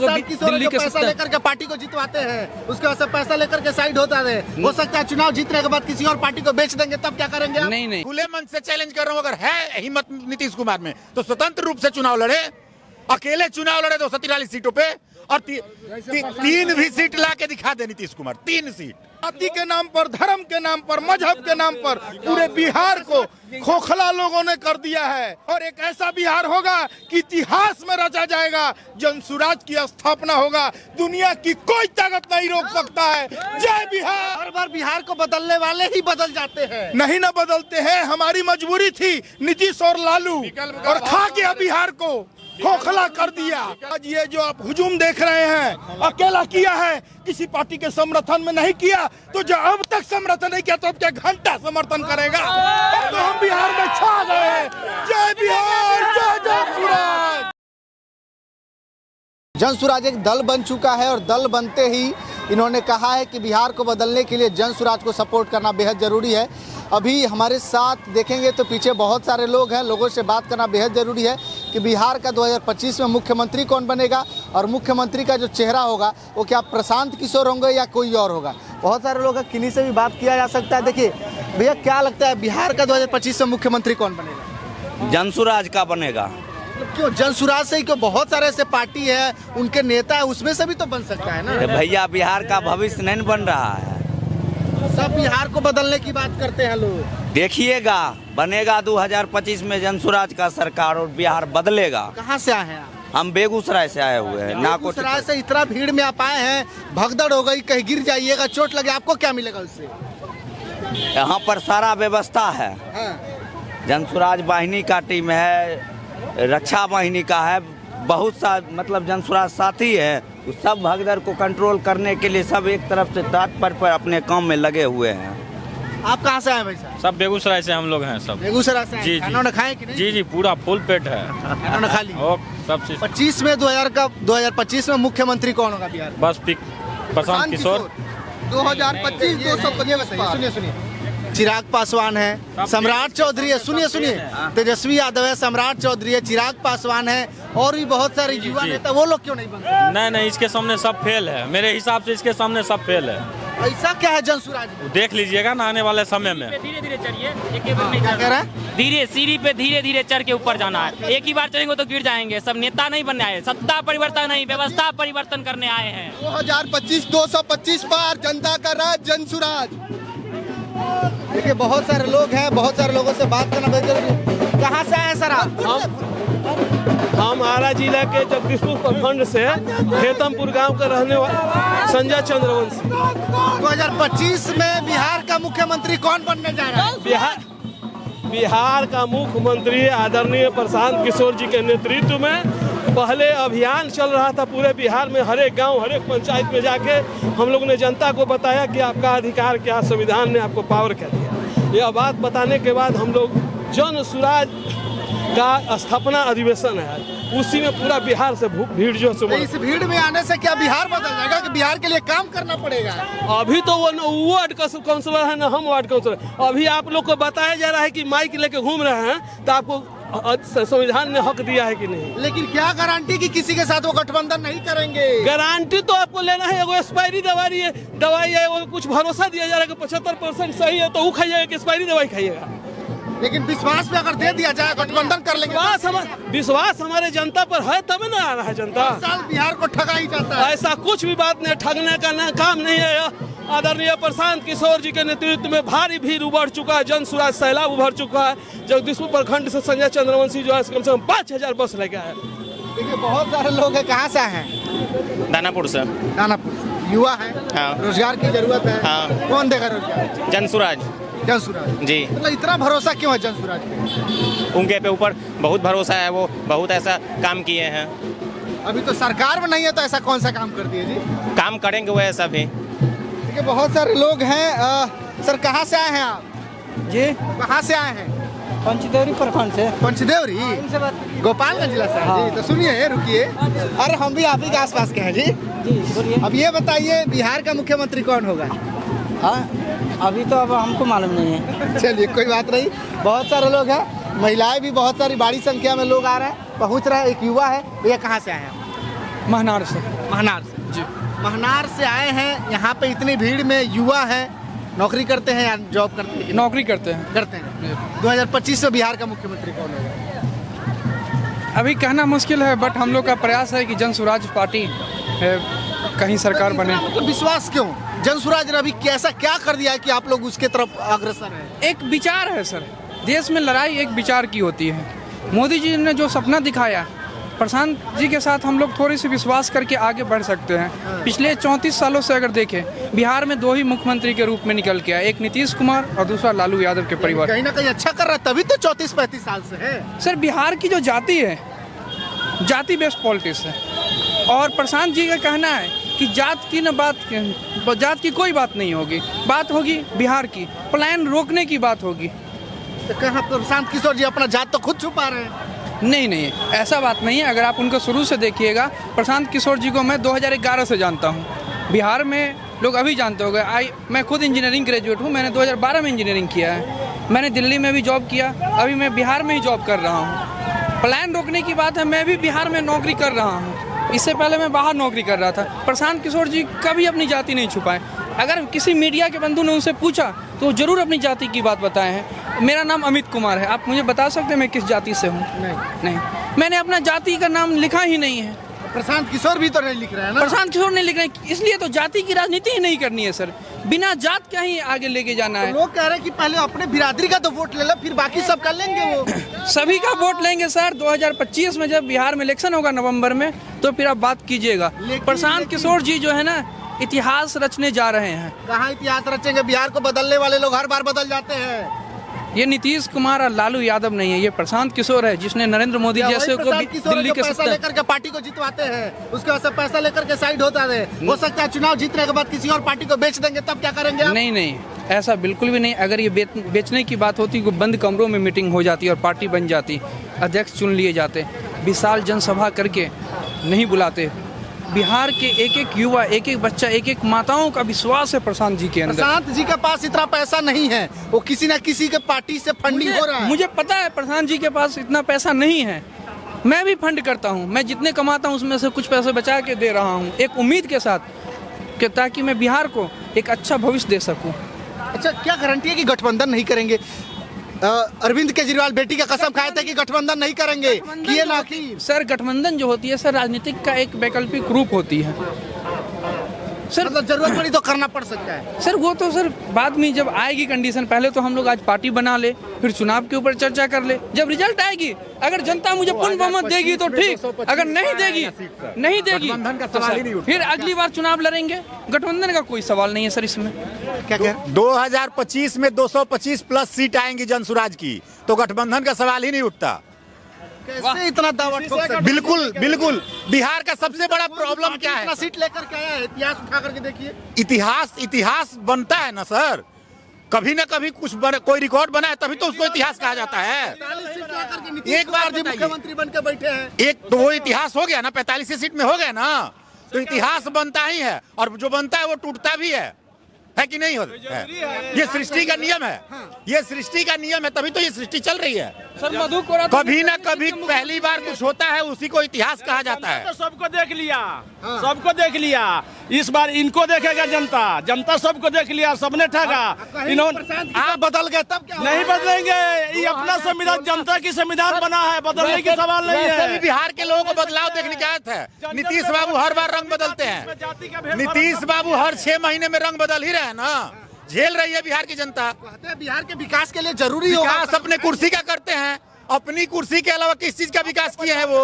दिल्ली के पैसा लेकर के पार्टी को जितवाते हैं, उसके बाद से पैसा लेकर के साइड होता है। हो सकता है चुनाव जीतने के बाद किसी और पार्टी को बेच देंगे, तब क्या करेंगे? नहीं खुले मन से चैलेंज कर रहा हूँ, अगर है हिम्मत नीतीश कुमार में तो स्वतंत्र रूप से चुनाव लड़े, अकेले चुनाव लड़े 243 सीटों पे और तीन भी सीट ला के दिखा दे नीतीश कुमार। 3 सीट जाति के नाम पर, धर्म के नाम पर, मजहब के नाम पर पूरे बिहार को खोखला लोगों ने कर दिया है। और एक ऐसा बिहार होगा कि इतिहास में रचा जाएगा, जनसुराज की स्थापना होगा, दुनिया की कोई ताकत नहीं रोक सकता है। जय बिहार। हर बार बिहार को बदलने वाले ही बदल जाते हैं। नहीं ना बदलते हैं, हमारी मजबूरी थी नीतीश और लालू, और खा गया बिहार को, खोखला कर दिया। आज ये जो आप हुजूम देख रहे हैं, अकेला किया है, किसी पार्टी के समर्थन में नहीं किया, तो जो अब तक समर्थन नहीं किया तो अब क्या घंटा समर्थन करेगा? अब तो हम बिहार में छा गए। जय बिहार, जय जनसुराज। जनसुराज एक दल बन चुका है और दल बनते ही इन्होंने कहा है कि बिहार को बदलने के लिए जनसुराज को सपोर्ट करना बेहद ज़रूरी है। अभी हमारे साथ देखेंगे तो पीछे बहुत सारे लोग हैं, लोगों से बात करना बेहद ज़रूरी है कि बिहार का 2025 में मुख्यमंत्री कौन बनेगा और मुख्यमंत्री का जो चेहरा होगा वो क्या प्रशांत किशोर होंगे या कोई और होगा। बहुत सारे लोग हैं, किन्हीं से भी बात किया जा सकता है। देखिए भैया, क्या लगता है बिहार का 2025 में मुख्यमंत्री कौन बनेगा? जनसुराज का बनेगा। क्यों जनसुराज से ही? क्यों, बहुत सारे ऐसे पार्टी है, उनके नेता है, उसमें से भी तो बन सकता है ना। भैया बिहार का भविष्य नहीं बन रहा है, सब बिहार को बदलने की बात करते हैं लोग। देखिएगा बनेगा 2025 में जनसुराज का सरकार और बिहार बदलेगा। कहाँ से आए हैं आप? हम बेगूसराय से आए हुए हैं। बेगूसराय से इतना भीड़ में आप आए हैं, भगदड़ हो गई, कहीं गिर जाइएगा, चोट लगे, आपको क्या मिलेगा उससे? यहाँ पर सारा व्यवस्था है। जनसुराज वाहिनी का टीम है, रक्षा वाहिनी का है, बहुत सा मतलब जनसुराज साथी है, उस सब भगदड़ को कंट्रोल करने के लिए सब एक तरफ से तत्पर पर अपने काम में लगे हुए हैं। आप कहाँ से आए भाई साहब? सब बेगूसराय से हम लोग हैं। सब बेगूसराय से? जी, खाना उन्हें खाए कि नहीं? जी पूरा फुल पेट है। खाना खा ली? और सब चीज 25 में 2025 में मुख्यमंत्री कौन होगा बिहार? बस प्रशांत किशोर। 2025 सुनिए सुनिए, चिराग पासवान है, सम्राट चौधरी है, सुनिए तेजस्वी यादव है, सम्राट चौधरी है, चिराग पासवान है, और भी बहुत सारे युवा नेता, वो लोग क्यों नहीं बनते? नहीं, इसके सामने सब फेल है, मेरे हिसाब से इसके सामने सब फेल है। ऐसा क्या है जनसुराज? देख लीजिएगा ना आने वाले समय में। धीरे धीरे चलिए, एक ही बार नहीं क्या कह रहा है? धीरे सीढ़ी पे धीरे धीरे चढ़ के ऊपर जाना है। एक ही बार चलेंगे तो गिर जाएंगे। सब नेता नहीं बनने आए, सत्ता परिवर्तन नहीं, व्यवस्था परिवर्तन करने आए हैं। 2025 225 पार, जनता का राज, जनसुराज। देखिए बहुत सारे लोग हैं, बहुत सारे लोगों से बात करना बेहद जरूरी है। कहाँ से आए सर आप? हम आरा जिला के जगदीशपुर प्रखंड से हेतमपुर गांव के रहने वाले संजय चंद्रवंशी। 2025 में बिहार का मुख्यमंत्री कौन बनने जा रहा है? बिहार का मुख्यमंत्री आदरणीय प्रशांत किशोर जी के नेतृत्व में पहले अभियान चल रहा था पूरे बिहार में, हर एक गांव, हर एक पंचायत में जाके हम लोग ने जनता को बताया कि आपका अधिकार क्या, संविधान ने आपको पावर क्या दिया। यह बात बताने के बाद हम लोग जनसुराज का स्थापना अधिवेशन है, उसी में पूरा बिहार से भीड़ जो तो इस भीड़ में आने से क्या बिहार बदल जाएगा कि बिहार के लिए काम करना पड़ेगा? अभी तो वो वार्ड काउंसलर है ना, हम वार्ड काउंसलर। अभी आप लोग को बताया जा रहा है कि माइक लेके घूम रहे हैं, तो आपको संविधान ने हक दिया है कि नहीं? लेकिन क्या गारंटी कि किसी के साथ वो गठबंधन नहीं करेंगे? गारंटी तो आपको लेना है, वो एक्सपायरी दवाई है, वो कुछ भरोसा दिया जा रहा है कि 75% सही है तो वो खाइएगा कि एक्सपायरी दवाई खाइएगा। लेकिन विश्वास पे अगर दे दिया जाए, गठबंधन कर लेंगे। विश्वास हमारे जनता पर है, तब ना आ रहा है जनता। साल बिहार को ठगा ही जाता है। ऐसा कुछ भी बात नहीं, ठगने का काम नहीं है। आदरणीय प्रशांत किशोर जी के नेतृत्व में भारी भीड़ उभर चुका है, जनसुराज सैलाब उभर चुका है। जगदीशपुर प्रखंड से संजय चंद्रवंशी जो है कम से कम 5000 बस लेके आए। देखिए बहुत सारे लोग हैं, कहाँ से आए हैं? दानापुर से। दानापुर युवा है, रोजगार की जरूरत है, कौन देगा रोजगार? जनसुराज जी। मतलब इतना भरोसा क्यों है जनसुराज पे? उनके पे ऊपर बहुत भरोसा है, वो बहुत ऐसा काम किए हैं। अभी तो सरकार में नहीं है तो ऐसा कौन सा काम कर दिए जी? काम करेंगे वो ऐसा भी। देखिए बहुत सारे लोग हैं। सर कहाँ से आए हैं आप? जी कहाँ से आए हैं? पंचदेवरी प्रखंड से। पंचदेवरी गोपालगंज जिला से? हाँ। जी तो सुनिए, रुकिए, अरे हम भी आप ही के आसपास के हैं जी। बोलिए। अब ये बताइए बिहार का मुख्यमंत्री कौन होगा? हाँ अभी तो अब हमको मालूम नहीं है। चलिए कोई बात नहीं, बहुत सारे लोग हैं, महिलाएं भी बहुत सारी, बड़ी संख्या में लोग आ रहे हैं, पहुंच रहे हैं। एक युवा है, भैया कहाँ से आए हैं? महनार से। महनार से जी। महनार से आए हैं, यहाँ पे इतनी भीड़ में युवा हैं, नौकरी करते हैं या जॉब करते हैं? नौकरी करते हैं। करते हैं। 2025 में बिहार का मुख्यमंत्री कौन होगा? अभी कहना मुश्किल है, बट हम लोग का प्रयास है कि जन स्वराज पार्टी कहीं सरकार बने। मतलब विश्वास क्यों? जन स्वराज ने अभी कैसा क्या कर दिया है कि आप लोग उसके तरफ अग्रसर हैं? एक विचार है सर, देश में लड़ाई एक विचार की होती है। मोदी जी ने जो सपना दिखाया, प्रशांत जी के साथ हम लोग थोड़ी सी विश्वास करके आगे बढ़ सकते हैं। पिछले 34 सालों से अगर देखें, बिहार में 2 ही मुख्यमंत्री के रूप में निकल के आए, एक नीतीश कुमार और दूसरा लालू यादव के परिवार। कहीं ना कहीं अच्छा कर रहा है, तभी तो 34-35 साल से है। सर बिहार की जो जाति है, जाति बेस्ड पॉलिटिक्स है, और प्रशांत जी का कहना है कि जात की कोई बात नहीं होगी, बात होगी बिहार की, पलायन रोकने की बात होगी। तो कहाँ प्रशांत किशोर जी अपना जात तो खुद छुपा रहे हैं? नहीं, ऐसा बात नहीं है। अगर आप उनको शुरू से देखिएगा, प्रशांत किशोर जी को मैं 2011 से जानता हूँ। बिहार में लोग अभी जानते हो गए। मैं खुद इंजीनियरिंग ग्रेजुएट हूँ, मैंने 2012 में इंजीनियरिंग किया है। मैंने दिल्ली में भी जॉब किया, अभी मैं बिहार में ही जॉब कर रहा हूँ। पलायन रोकने की बात है, मैं भी बिहार में नौकरी कर रहा हूँ। इससे पहले मैं बाहर नौकरी कर रहा था। प्रशांत किशोर जी कभी अपनी जाति नहीं छुपाए। अगर किसी मीडिया के बंधु ने उनसे पूछा तो वो जरूर अपनी जाति की बात बताए हैं। मेरा नाम अमित कुमार है, आप मुझे बता सकते हैं मैं किस जाति से हूँ? नहीं, मैंने अपना जाति का नाम लिखा ही नहीं है। प्रशांत किशोर भी तो नहीं लिख रहे हैं ना? प्रशांत किशोर नहीं लिख रहे हैं, इसलिए तो जाति की राजनीति ही नहीं करनी है सर। बिना जात क्या ही आगे लेके जाना है। लोग कह रहे हैं कि पहले अपने बिरादरी का तो वोट ले लो, फिर बाकी सब कर लेंगे। वो सभी का वोट लेंगे सर। 2025 में जब बिहार में इलेक्शन होगा नवंबर में, तो फिर आप बात कीजिएगा। प्रशांत किशोर जी जो है ना, इतिहास रचने जा रहे हैं। कहाँ इतिहास रचेंगे? बिहार को बदलने वाले लोग हर बार बदल जाते हैं। ये नीतीश कुमार और लालू यादव नहीं है, ये प्रशांत किशोर है, जिसने नरेंद्र मोदी जैसे को दिल्ली के पैसा लेकर के पार्टी को जितवाते हैं, उसके बाद से पैसा लेकर के साइड होता है। हो सकता है चुनाव जीतने के बाद किसी और पार्टी को बेच देंगे, तब क्या करेंगे आप? नहीं, ऐसा बिल्कुल भी नहीं। अगर ये बेचने की बात होती, को बंद कमरों में मीटिंग हो जाती और पार्टी बन जाती, अध्यक्ष चुन लिए जाते, विशाल जनसभा करके नहीं बुलाते। बिहार के एक एक युवा, एक एक बच्चा, एक एक माताओं का विश्वास है प्रशांत जी के अंदर। प्रशांत जी के पास इतना पैसा नहीं है, वो किसी न किसी के पार्टी से फंडिंग हो रहा है। मुझे पता है प्रशांत जी के पास इतना पैसा नहीं है। मैं भी फंड करता हूँ, मैं जितने कमाता हूँ उसमें से कुछ पैसे बचा के दे रहा हूँ, एक उम्मीद के साथ कि ताकि मैं बिहार को एक अच्छा भविष्य दे सकूँ। अच्छा, क्या गारंटी है कि गठबंधन नहीं करेंगे? अरविंद केजरीवाल बेटी का कसम खाए थे कि गठबंधन नहीं करेंगे, किए ना कि। सर गठबंधन जो होती है सर, राजनीतिक का एक वैकल्पिक रूप होती है सर। मतलब जरूरत पड़ी तो करना पड़ सकता है सर। वो तो सर बाद में जब आएगी कंडीशन, पहले तो हम लोग आज पार्टी बना ले, फिर चुनाव के ऊपर चर्चा कर ले। जब रिजल्ट आएगी, अगर जनता मुझे पूर्ण बहुमत देगी तो ठीक, अगर नहीं देगी तो फिर अगली बार चुनाव लड़ेंगे। गठबंधन का कोई सवाल नहीं है सर इसमें। क्या 2025 में 225 प्लस सीट आएंगी जन स्वराज की, तो गठबंधन का सवाल ही नहीं उठता। कैसे इतना दावा ठोक सकते हैं? बिल्कुल। बिहार का सबसे बड़ा प्रॉब्लम क्या है? इतना सीट लेकर के आया है, इतिहास उठा करके देखिए। इतिहास बनता है ना सर, कभी ना कभी कोई रिकॉर्ड बना है, तभी तो उसको इतिहास कहा जाता है। एक बार जी मुख्यमंत्री बन के बैठे हैं, एक तो वो इतिहास हो गया ना, 45 सीट में हो गया ना, तो इतिहास बनता ही है, और जो बनता है वो टूटता भी है कि नहीं होता है? ये सृष्टि का नियम है, ये सृष्टि का नियम है, तभी तो ये सृष्टि चल रही है। सर मधु कोरा कभी ना कभी पहली बार कुछ होता है, उसी को इतिहास कहा जाता है। तो सबको देख लिया, सबको देख लिया। इस बार इनको देखेगा जनता सबको देख लिया, सबने ठगा। इन्होंने आप बदल गए तब क्या? नहीं बदलेंगे, ये अपना संविधान, जनता की संविधान बना है, बदलने की सवाल नहीं है। बिहार के लोगों को बदलाव देखने की आदत है। नीतीश बाबू हर बार रंग बदलते हैं, नीतीश बाबू हर 6 महीने में रंग बदल ही रहे हैं ना, झेल रही है बिहार की जनता। कहते हैं बिहार के विकास के लिए जरूरी होगा। विकास अपने कुर्सी का करते हैं, अपनी कुर्सी के अलावा किस चीज का विकास किए हैं वो?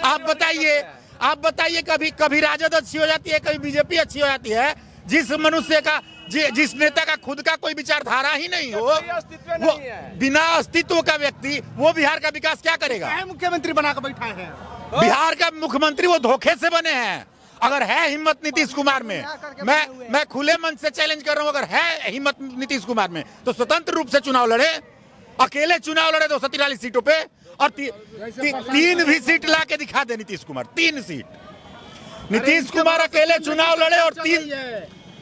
आप बताइए कभी राजद अच्छी हो जाती है, कभी बीजेपी अच्छी हो जाती है। जिस मनुष्य का, जिस नेता का खुद का कोई विचारधारा ही नहीं हो, वो बिना अस्तित्व का व्यक्ति, वो बिहार का विकास क्या करेगा? मुख्यमंत्री बनाकर बैठा है बिहार का मुख्यमंत्री, वो धोखे से बने हैं। अगर है हिम्मत नीतीश कुमार में, मैं खुले मन से चैलेंज कर रहा हूं, अगर है हिम्मत नीतीश कुमार में तो स्वतंत्र रूप से चुनाव लड़े, अकेले चुनाव लड़े 243 सीटों पे, और 3 भी सीट ला के दिखा दे नीतीश कुमार। 3 सीट नीतीश कुमार अकेले चुनाव लड़े और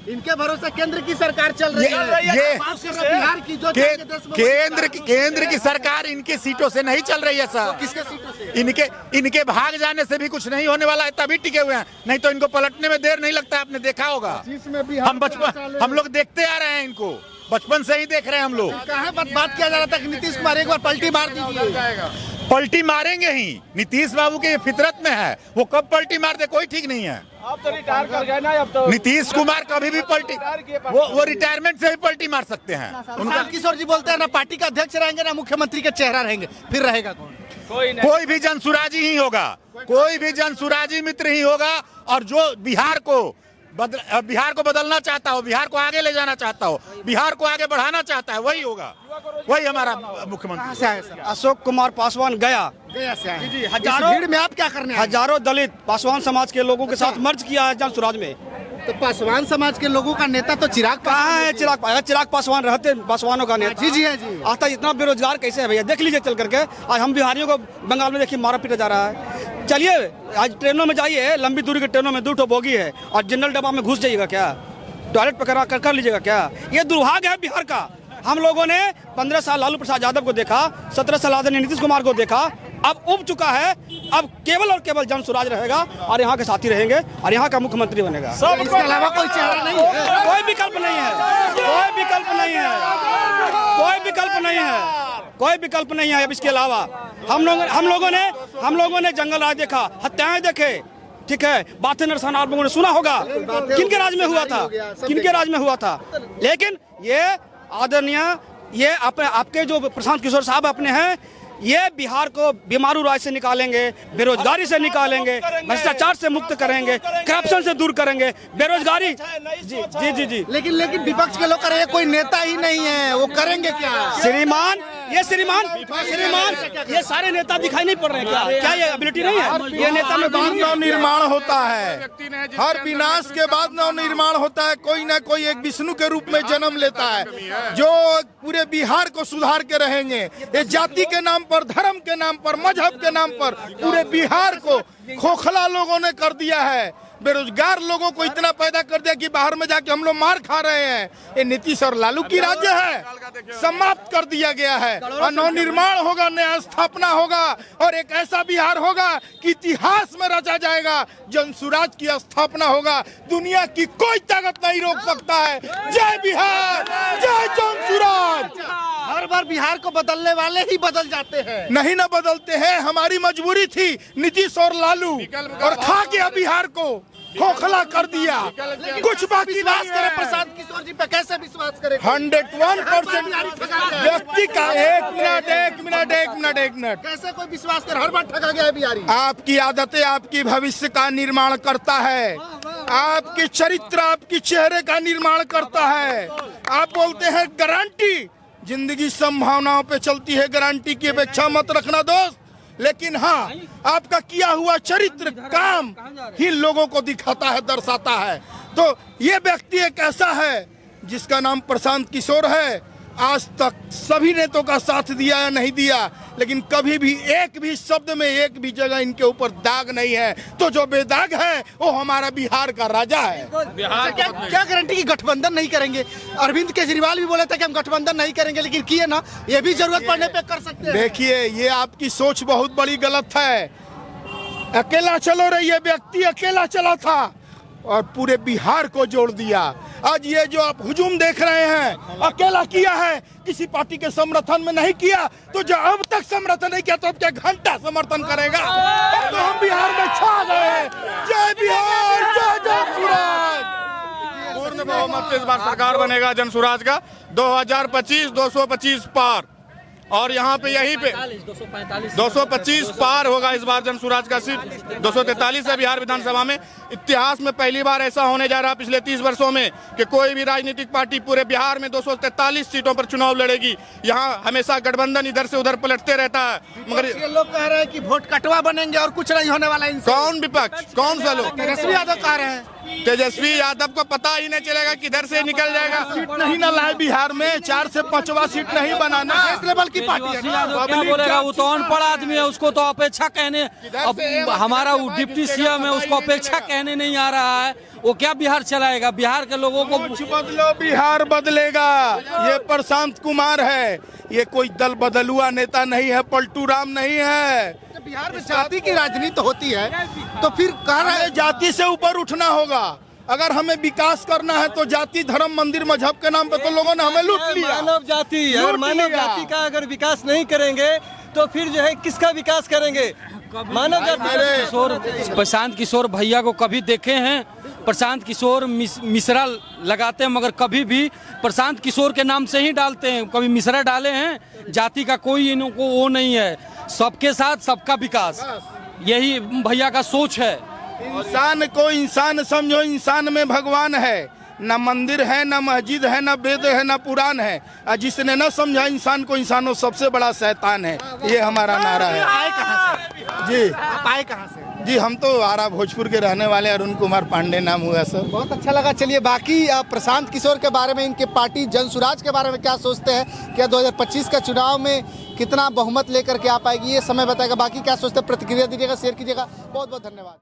इनके भरोसे केंद्र की सरकार चल रही है। ये बात कर रहे हैं बिहार की, जो जाके देश में केंद्र की सरकार इनकी सीटों से नहीं चल रही है सर। किसके सीटों से? इनके भाग जाने से भी कुछ नहीं होने वाला है, तभी टिके हुए हैं, नहीं तो इनको पलटने में देर नहीं लगता है। आपने देखा होगा, हम लोग देखते आ रहे हैं इनको, बचपन से ही देख रहे हैं हम लोग। बात किया जा रहा था कि नीतीश कुमार एक बार पलटी मार दीजिए। पलटी मारेंगे ही, नीतीश बाबू की फितरत में है, वो कब पलटी मार दे कोई ठीक नहीं है। अब तो रिटायर कर गए ना, अब तो नीतीश कुमार कभी भी पलटी, वो रिटायरमेंट से भी पलटी मार सकते हैं। प्रशांत किशोर जी बोलते हैं ना पार्टी का अध्यक्ष रहेंगे ना मुख्यमंत्री का चेहरा रहेंगे, फिर रहेगा कौन? कोई भी जनसुराजी ही होगा, कोई भी जनसुराजी मित्र ही होगा। और जो बिहार को बदलना चाहता हो, बिहार को आगे ले जाना चाहता हो, बिहार को आगे बढ़ाना चाहता है, वही होगा, वही हमारा मुख्यमंत्री। अशोक कुमार पासवान गया से आए हैं। जी, इस हजारों भीड़ में आप क्या करने आए हैं? हजारों दलित पासवान समाज के लोगों के साथ मर्ज किया है जन स्वराज में। तो पासवान समाज के लोगों का नेता तो चिराग कहाँ है चिराग पासवान रहते पासवानों का नेता। जी जी है जी। आज तक इतना बेरोजगार कैसे है भैया, देख लीजिए चल करके। आज हम बिहारियों को बंगाल में देखिए मारा पीटा जा रहा है। चलिए आज ट्रेनों में जाइए, लंबी दूरी के ट्रेनों में 2 ठो बोगी है और जनरल डब्बा में घुस जाइएगा क्या, टॉयलेट पर कर लीजिएगा क्या? ये दुर्भाग्य है बिहार का। हम लोगों ने 15 साल लालू प्रसाद यादव को देखा, 17 साल आदरणीय नीतीश कुमार को देखा, अब उब चुका है। अब केवल और केवल जन स्वराज रहेगा और यहाँ के साथी रहेंगे और यहाँ का मुख्यमंत्री बनेगा। इसके अलावा कोई चेहरा नहीं है, कोई विकल्प नहीं है, कोई विकल्प नहीं है, कोई विकल्प नहीं है, कोई विकल्प नहीं है। अब इसके अलावा हम लोगों ने जंगल राज देखा, हत्याएं देखे, ठीक है, बातें नरसान आप लोगों ने सुना होगा किनके राज में हुआ था, किनके राज में हुआ था। लेकिन ये आदरणीय ये आपके जो प्रशांत किशोर साहब अपने हैं, ये बिहार को बीमारू राज से निकालेंगे, बेरोजगारी से निकालेंगे, भ्रष्टाचार से मुक्त करेंगे, करप्शन से दूर करेंगे, बेरोजगारी। जी जी जी जी। लेकिन विपक्ष के लोग कह रहे हैं कोई नेता ही नहीं है, वो करेंगे क्या? श्रीमान ये सारे नेता दिखाई नहीं पड़ रहे हैं क्या ये एबिलिटी नहीं है? ये नेता में नव निर्माण होता है, हर विनाश के बाद नव निर्माण होता है। कोई ना कोई एक विष्णु के रूप में जन्म लेता है, जो पूरे बिहार को सुधार के रहेंगे। ये जाति के नाम पर, धर्म के नाम पर, मजहब के नाम पर पूरे बिहार को खोखला लोगों ने कर दिया है। बेरोजगार लोगों को इतना पैदा कर दिया कि बाहर में जाके हम लोग मार खा रहे हैं। ये नीतीश और लालू की राज्य है, समाप्त कर दिया गया है। और नवनिर्माण होगा, नया स्थापना होगा और एक ऐसा बिहार होगा कि इतिहास में रचा जाएगा। जनसुराज की स्थापना होगा, दुनिया की कोई ताकत नहीं रोक सकता है। जय बिहार, जय जनसुराज। हर बार बिहार को बदलने वाले ही बदल जाते हैं। नहीं ना बदलते हैं, हमारी मजबूरी थी नीतीश और लालू, और खा के बिहार को खोखला कर दिया। कुछ बाकी विश्वास करें प्रशांत किशोर जी पे, कैसे विश्वास करें? 101% व्यक्ति का। एक मिनट कैसे कोई विश्वास कर? हर बार ठगा गया है बिहारी। आपकी आदतें आपकी भविष्य का निर्माण करता है, आपकी चरित्र आपकी चेहरे का निर्माण करता है। आप बोलते हैं गारंटी, जिंदगी संभावनाओं पे चलती है, गारंटी की अपेक्षा मत रखना दोस्त। लेकिन हाँ, आपका किया हुआ चरित्र काम ही लोगों को दिखाता है, दर्शाता है। तो ये व्यक्ति एक ऐसा है जिसका नाम प्रशांत किशोर है। आज तक सभी नेताओं का साथ दिया या नहीं दिया, लेकिन कभी भी एक भी शब्द में एक भी जगह इनके ऊपर दाग नहीं है। तो जो बेदाग है वो हमारा बिहार का राजा है। क्या गारंटी की गठबंधन नहीं करेंगे? अरविंद केजरीवाल भी बोले थे कि हम गठबंधन नहीं करेंगे, लेकिन किए ना, ये भी जरूरत पड़ने पे कर सकते हैं। देखिए, ये आपकी सोच बहुत बड़ी गलत है। अकेला चलो रही, ये व्यक्ति अकेला चला था और पूरे बिहार को जोड़ दिया। आज ये जो आप हुजूम देख रहे हैं, अकेला किया है, किसी पार्टी के समर्थन में नहीं किया। तो जो अब तक समर्थन नहीं किया, तो अब क्या घंटा समर्थन करेगा? अब तो हम बिहार में छा गए। जय बिहार, जय जनसुराज। पूर्ण बहुमत से इस बार सरकार बनेगा जनसुराज का। 2025 225 पार, और यहाँ पे यहीं पे 225 पार होगा इस बार जनसुराज का सीट। 243 है बिहार विधानसभा में। इतिहास में पहली बार ऐसा होने जा रहा है पिछले 30 वर्षों में कि कोई भी राजनीतिक पार्टी पूरे बिहार में 243 सीटों पर चुनाव लड़ेगी। यहाँ हमेशा गठबंधन इधर से उधर पलटते रहता है, मगर ये लोग कह रहे हैं कि वोट कटवा बनेंगे और कुछ नहीं होने वाला इनसे। कौन विपक्ष, कौन सा लोग? तेजस्वी यादव कह रहे हैं। तेजस्वी यादव को पता ही नहीं चलेगा किधर से निकल जाएगा। सीट नहीं ना लाए बिहार में, 4 से 5वां सीट नहीं बनाना। नेशनल लेवल की पार्टी है क्या बोलेगा, वो तो अनपढ़ आदमी है, उसको तो अपेक्षा कहने, अब हमारा वो डिप्टी सीएम है, उसको अपेक्षा कहने नहीं आ रहा है, वो क्या बिहार चलाएगा? बिहार के लोगों को कुछ बदलो बिहार बदलेगा। ये प्रशांत कुमार है, ये कोई दल बदलुआ नेता नहीं है, पलटू राम नहीं है। बिहार में जाति की राजनीति होती है, तो फिर कह रहे हैं जाति से ऊपर उठना होगा। अगर हमें विकास करना है तो जाति धर्म मंदिर मजहब के नाम पे तो लोगों ने हमें लूट लिया। मानव जाति, अगर मानव जाति का अगर विकास नहीं करेंगे तो फिर जो है किसका विकास करेंगे? मानव जाति। प्रशांत किशोर भैया को कभी देखे हैं? प्रशांत किशोर मिश्रा लगाते हैं, मगर कभी भी प्रशांत किशोर के नाम से ही डालते हैं, कभी मिश्रा डाले हैं? जाति का कोई इनको वो नहीं है, सबके साथ सबका विकास, यही भैया का सोच है। इंसान को इंसान समझो, इंसान में भगवान है, न मंदिर है, न मस्जिद है, न वेद है, न पुराण है। और जिसने न समझा इंसान को, इंसान वो सबसे बड़ा शैतान है। ये हमारा नारा है। आए कहाँ से जी? आप आए कहाँ से? जी हम तो आरा भोजपुर के रहने वाले, अरुण कुमार पांडे नाम हुआ सर। बहुत अच्छा लगा। चलिए बाकी प्रशांत किशोर के बारे में, इनके पार्टी जन सुराज के बारे में क्या सोचते हैं, क्या 2025 का चुनाव में कितना बहुमत लेकर के आ पाएगी, ये समय बताएगा। बाकी क्या सोचते हैं प्रतिक्रिया दीजिएगा, शेयर कीजिएगा। बहुत बहुत धन्यवाद।